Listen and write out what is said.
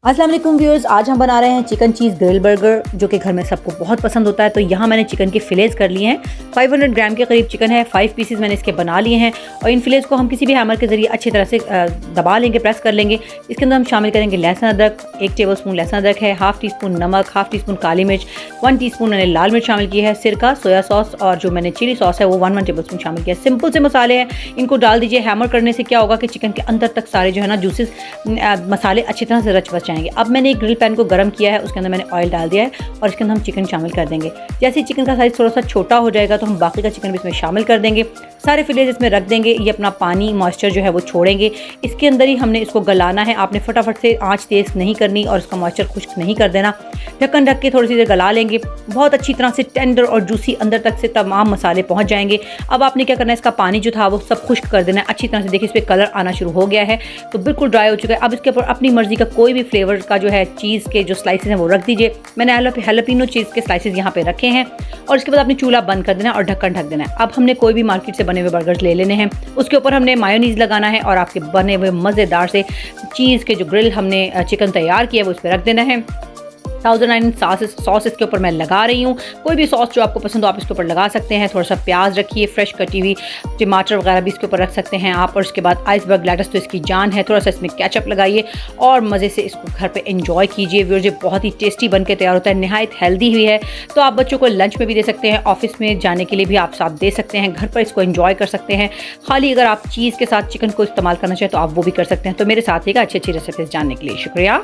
अस्सलाम वालेकुम व्यूअर्स, आज हम बना रहे हैं चिकन चीज़ ग्रिल बर्गर जो कि घर में सबको बहुत पसंद होता है। तो यहाँ मैंने चिकन के फिलेज कर लिए हैं। 500 ग्राम के करीब चिकन है, 5 पीसेस मैंने इसके बना लिए हैं और इन फिलेज को हम किसी भी हैमर के ज़रिए अच्छी तरह से दबा लेंगे, प्रेस कर लेंगे। इसके अंदर हम शामिल करेंगे लहसुन अदरक, 1 टेबल स्पून लहसुन अदरक है, हाफ़ टी स्पून नमक, हाफ़ टी स्पून काली मिर्च, 1 टीस्पून मैंने लाल मिर्च शामिल की है, सिरका, सोया सॉस और जो मैंने चिली सॉस है वो 1 टेबल स्पून शामिल किया है। सिंपल से मसाले हैं, इनको डाल दीजिए। हैमर करने से क्या होगा कि चिकन के अंदर तक सारे जो है ना जूसेस मसाले अच्छी तरह से रच बच जाएंगे। अब मैंने एक ग्रिल पैन को गर्म किया है, उसके अंदर मैंने ऑयल डाल दिया है और इसके अंदर हम चिकन शामिल कर देंगे। जैसे ही चिकन का साइज़ थोड़ा सा छोटा हो जाएगा तो हम बाकी का चिकन भी इसमें शामिल कर देंगे। सारे फिलेज इसमें रख देंगे। ये अपना पानी मॉइस्चर जो है वो छोड़ेंगे। इसके अंदर ही हमने इसको गलाना है। आपने फटाफट से आंच तेज़ नहीं करनी और इसका मॉइस्चर खुश्क नहीं कर देना। ढक्कन ढक के थोड़ी सी देर गला लेंगे। बहुत अच्छी तरह से टेंडर और जूसी अंदर तक से तमाम मसाले पहुंच जाएंगे। अब आपने क्या करना है, इसका पानी जो था वो सब खुश्क कर देना है अच्छी तरह से। देखिए इस पर कलर आना शुरू हो गया है, तो बिल्कुल ड्राई हो चुका है। अब इसके ऊपर अपनी मर्जी का कोई भी फ्लेवर का जो है चीज़ के जो स्लाइसेस हैं वो रख दीजिए। मैंने हैलोपिनो चीज़ के स्लाइसेस यहाँ पे रखे हैं और इसके बाद अपनी चूल्हा बंद कर देना है और ढक्कन ढक देना है। अब हमने कोई भी मार्केट से बने हुए बर्गर्स ले लेने हैं। उसके ऊपर हमने मायोनीज़ लगाना है और आपके बने हुए मज़ेदार से चीज़ के जो ग्रिल हमने चिकन तैयार किया है वो इस पर रख देना है। 1009 सॉस इसके ऊपर मैं लगा रही हूँ। कोई भी सॉस जो आपको पसंद हो आप इसके ऊपर लगा सकते हैं। थोड़ा सा प्याज रखिए, फ्रेश कटी हुई टमाटर वगैरह भी इसके ऊपर रख सकते हैं आप। और उसके बाद आइसबर्ग लेटस तो इसकी जान है। थोड़ा सा इसमें केचप लगाइए और मज़े से इसको घर पे एंजॉय कीजिए। व्यूअर्स, ये बहुत ही टेस्टी बन के तैयार होता है, नहायत हेल्दी हुई है। तो आप बच्चों को लंच में भी दे सकते हैं, ऑफिस में जाने के लिए भी आप साथ दे सकते हैं, घर पर इसको एंजॉय कर सकते हैं। खाली अगर आप चीज़ के साथ चिकन को इस्तेमाल करना चाहें तो आप वो भी कर सकते हैं। तो मेरे साथ ही अच्छी अच्छी रेसिपीज़ जानने के लिए शुक्रिया।